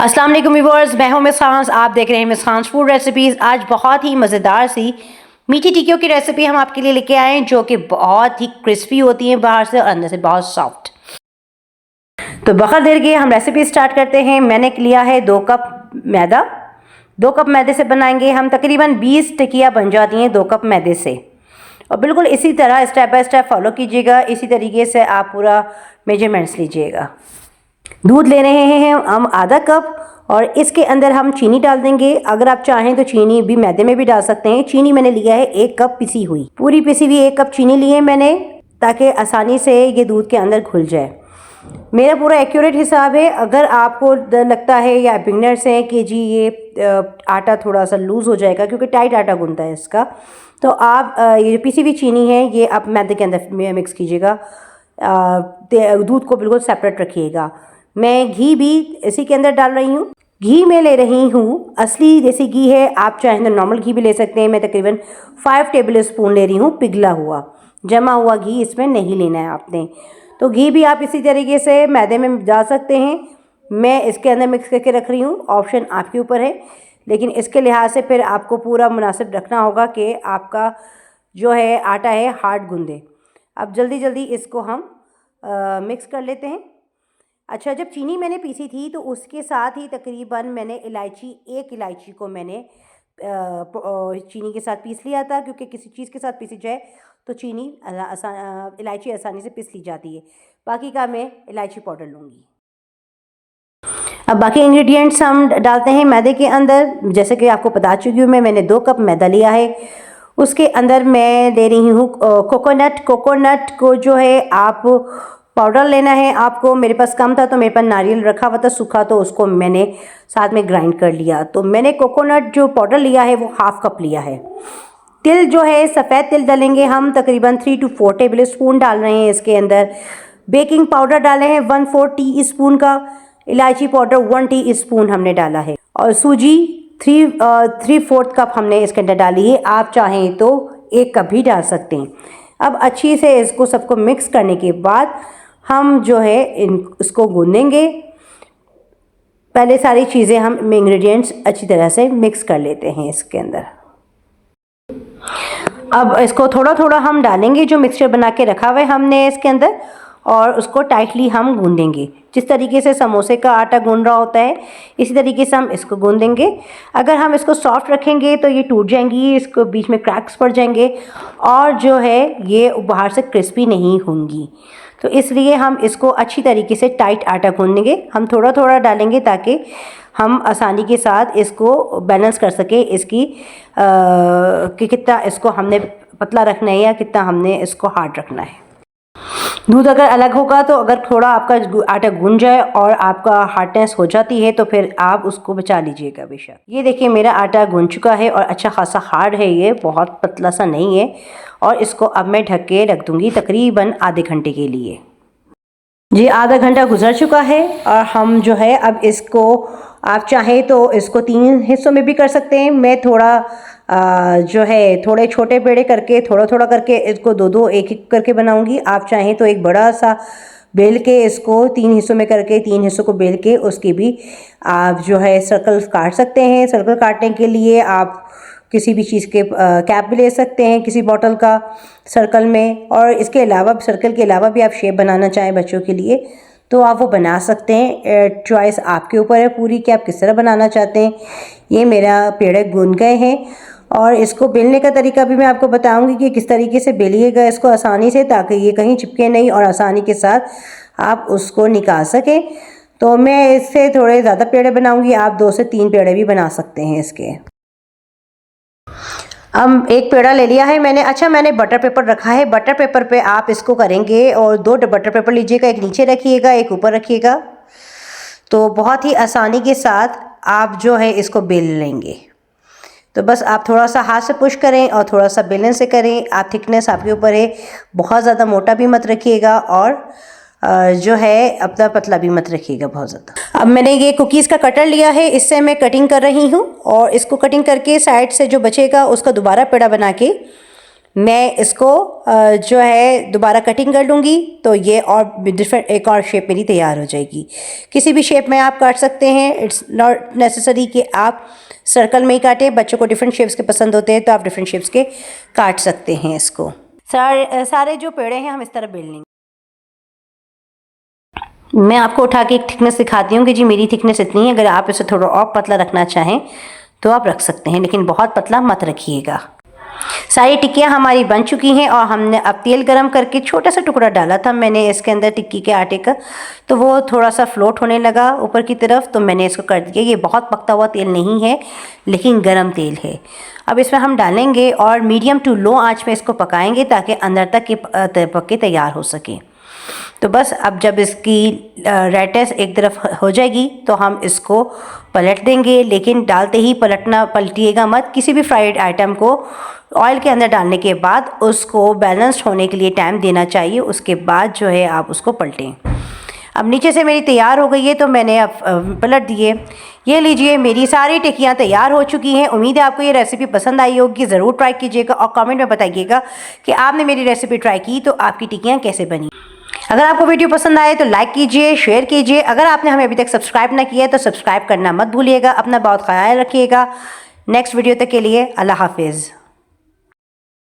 अस्सलाम वालेकुम व्यूअर्स, मैं हूं मिस खान। आप देख रहे हैं मिस खान फूड रेसिपीज़। आज बहुत ही मज़ेदार सी मीठी टिक्कियों की रेसिपी हम आपके लिए लेके आए हैं, जो कि बहुत ही क्रिस्पी होती हैं बाहर से और अंदर से बहुत सॉफ्ट। तो बगैर देर के हम रेसिपी स्टार्ट करते हैं। मैंने लिया है 2 कप मैदा। 2 कप मैदे से बनाएंगे हम। तकरीबन 20 टिक्कियाँ बन जाती हैं 2 कप मैदे से। और बिल्कुल इसी तरह स्टेप बाय स्टेप फॉलो कीजिएगा। इसी तरीके से आप पूरा मेजरमेंट्स लीजिएगा। दूध ले रहे हैं हम आधा कप और इसके अंदर हम चीनी डाल देंगे। अगर आप चाहें तो चीनी भी मैदे में भी डाल सकते हैं। चीनी मैंने लिया है 1 कप पिसी हुई, पूरी पिसी हुई 1 कप चीनी ली है मैंने, ताकि आसानी से ये दूध के अंदर घुल जाए। मेरा पूरा एक्यूरेट हिसाब है। अगर आपको लगता है या बिगनर्स हैं कि जी ये आटा थोड़ा सा लूज़ हो जाएगा क्योंकि टाइट आटा गूंथता है इसका, तो आप ये जो पिसी हुई चीनी है ये आप मैदे के अंदर मिक्स कीजिएगा। दूध को बिल्कुल सेपरेट रखिएगा। मैं घी भी इसी के अंदर डाल रही हूँ। घी मैं ले रही हूँ असली देसी घी है। आप चाहें तो नॉर्मल घी भी ले सकते हैं। मैं तकरीबन 5 टेबल स्पून ले रही हूँ। पिघला हुआ जमा हुआ घी इसमें नहीं लेना है आपने। तो घी भी आप इसी तरीके से मैदे में डाल सकते हैं। मैं इसके अंदर मिक्स करके रख रही हूँ। ऑप्शन आपके ऊपर है, लेकिन इसके लिहाज से फिर आपको पूरा मुनासिब रखना होगा कि आपका जो है आटा है हार्ड गूंदे। अब जल्दी जल्दी इसको हम मिक्स कर लेते हैं। अच्छा, जब चीनी मैंने पीसी थी तो उसके साथ ही तकरीबन मैंने एक इलायची को मैंने चीनी के साथ पीस लिया था, क्योंकि किसी चीज़ के साथ पीसी जाए तो चीनी इलायची आसानी से पीस ली जाती है। बाकी का मैं इलायची पाउडर लूँगी। अब बाकी इंग्रेडिएंट्स हम डालते हैं मैदे के अंदर। जैसे कि आपको बता चुकी हूँ मैंने 2 कप मैदा लिया है। उसके अंदर मैं ले रही हूँ कोकोनट को जो है आप पाउडर लेना है आपको। मेरे पास कम था तो मेरे पास नारियल रखा हुआ था सूखा, तो उसको मैंने साथ में ग्राइंड कर लिया। तो मैंने कोकोनट जो पाउडर लिया है वो 1/2 कप लिया है। तिल जो है सफ़ेद तिल डालेंगे हम, तकरीबन 3 to 4 टेबल स्पून डाल रहे हैं इसके अंदर। बेकिंग पाउडर डाले हैं 1/4 टी स्पून का। इलायची पाउडर 1 टी स्पून हमने डाला है। और सूजी 3/4 कप हमने इसके अंदर डाली है। आप चाहें तो 1 कप भी डाल सकते हैं। अब अच्छी से इसको सबको मिक्स करने के बाद हम जो है इसको गूंदेंगे। पहले सारी चीज़ें हम इंग्रेडिएंट्स अच्छी तरह से मिक्स कर लेते हैं इसके अंदर। अब इसको थोड़ा थोड़ा हम डालेंगे जो मिक्सचर बना के रखा हुआ है हमने इसके अंदर, और उसको टाइटली हम गूंदेंगे। जिस तरीके से समोसे का आटा गूंद रहा होता है इसी तरीके से हम इसको गूंदेंगे। अगर हम इसको सॉफ्ट रखेंगे तो ये टूट जाएंगी, इसको बीच में क्रैक्स पड़ जाएंगे और जो है ये बाहर से क्रिस्पी नहीं होंगी। तो इसलिए हम इसको अच्छी तरीके से टाइट आटा गूंदेंगे। हम थोड़ा थोड़ा डालेंगे ताकि हम आसानी के साथ इसको बैलेंस कर सके इसकी कि कितना इसको हमने पतला रखना है या कितना हमने इसको हार्ड रखना है। दूध अगर अलग होगा तो अगर थोड़ा आपका आटा गूंज जाए और आपका हार्डनेस हो जाती है तो फिर आप उसको बचा लीजिएगा बेशक। ये देखिए मेरा आटा गूंज चुका है और अच्छा खासा हार्ड है, ये बहुत पतला सा नहीं है। और इसको अब मैं ढक के रख दूंगी तकरीबन आधे घंटे के लिए। जी आधा घंटा गुजर चुका है और हम जो है अब इसको आप चाहें तो इसको 3 हिस्सों में भी कर सकते हैं। मैं थोड़ा जो है थोड़े छोटे पेड़े करके थोड़ा थोड़ा करके इसको 2-2 1-1 करके बनाऊंगी। आप चाहें तो एक बड़ा सा बेल के इसको 3 हिस्सों में करके 3 हिस्सों को बेल के उसके भी आप जो है सर्कल काट सकते हैं। सर्कल काटने के लिए आप किसी भी चीज़ के कैप भी ले सकते हैं, किसी बॉटल का सर्कल में। और इसके अलावा सर्कल के अलावा भी आप शेप बनाना चाहें बच्चों के लिए तो आप वो बना सकते हैं। चॉइस आपके ऊपर है पूरी कि आप किस तरह बनाना चाहते हैं। ये मेरा पेड़े गूंद गए हैं और इसको बेलने का तरीका भी मैं आपको बताऊंगी कि किस तरीके से बेलिएगा इसको आसानी से, ताकि ये कहीं चिपके नहीं और आसानी के साथ आप उसको निकाल सकें। तो मैं इससे थोड़े ज़्यादा पेड़े बनाऊंगी, आप 2 से 3 पेड़े भी बना सकते हैं इसके। अब एक पेड़ा ले लिया है मैंने। अच्छा, मैंने बटर पेपर रखा है। बटर पेपर पे आप इसको करेंगे और 2 बटर पेपर लीजिएगा, एक नीचे रखिएगा एक ऊपर रखिएगा। तो बहुत ही आसानी के साथ आप जो है इसको बेल लेंगे। तो बस आप थोड़ा सा हाथ से पुश करें और थोड़ा सा बेलन से करें। आप थिकनेस आपके ऊपर है, बहुत ज़्यादा मोटा भी मत रखिएगा और जो है अपना पतला भी मत रखिएगा बहुत ज़्यादा। अब मैंने ये कुकीज़ का कटर लिया है, इससे मैं कटिंग कर रही हूँ और इसको कटिंग करके साइड से जो बचेगा उसका दोबारा पेड़ा बना के मैं इसको जो है दोबारा कटिंग कर लूँगी तो ये और डिफरेंट एक और शेप मेरी तैयार हो जाएगी। किसी भी शेप में आप काट सकते हैं, इट्स नॉट नेसेसरी कि आप सर्कल में ही काटें। बच्चों को डिफरेंट शेप्स के पसंद होते हैं तो आप डिफरेंट शेप्स के काट सकते हैं इसको। सारे जो पेड़े हैं हम इस तरह बेल लेंगे। मैं आपको उठा के एक थिकनेस दिखाती हूँ कि जी मेरी थिकनेस इतनी है। अगर आप इसे थोड़ा और पतला रखना चाहें तो आप रख सकते हैं, लेकिन बहुत पतला मत रखिएगा। सारी टिक्कियाँ हमारी बन चुकी हैं और हमने अब तेल गरम करके छोटा सा टुकड़ा डाला था मैंने इसके अंदर टिक्की के आटे का, तो वो थोड़ा सा फ्लोट होने लगा ऊपर की तरफ, तो मैंने इसको कर दिया। ये बहुत पकता हुआ तेल नहीं है लेकिन गरम तेल है। अब इसमें हम डालेंगे और मीडियम टू लो आंच में इसको पकाएंगे ताकि अंदर तक के पक के तैयार हो सके। तो बस अब जब इसकी रेडनेस एक तरफ हो जाएगी तो हम इसको पलट देंगे, लेकिन डालते ही पलटिएगा मत। किसी भी फ्राइड आइटम को ऑयल के अंदर डालने के बाद उसको बैलेंस्ड होने के लिए टाइम देना चाहिए, उसके बाद जो है आप उसको पलटें। अब नीचे से मेरी तैयार हो गई है तो मैंने अब पलट दिए। ये लीजिए मेरी सारी टिक्कियाँ तैयार हो चुकी हैं। उम्मीद है आपको ये रेसिपी पसंद आई होगी। ज़रूर ट्राई कीजिएगा और कमेंट में बताइएगा कि आपने मेरी रेसिपी ट्राई की तो आपकी टिक्कियाँ कैसे बनी। अगर आपको वीडियो पसंद आए तो लाइक कीजिए, शेयर कीजिए। अगर आपने हमें अभी तक सब्सक्राइब ना किया है तो सब्सक्राइब करना मत भूलिएगा। अपना बहुत ख्याल रखिएगा। नेक्स्ट वीडियो तक के लिए अल्लाह हाफिज़।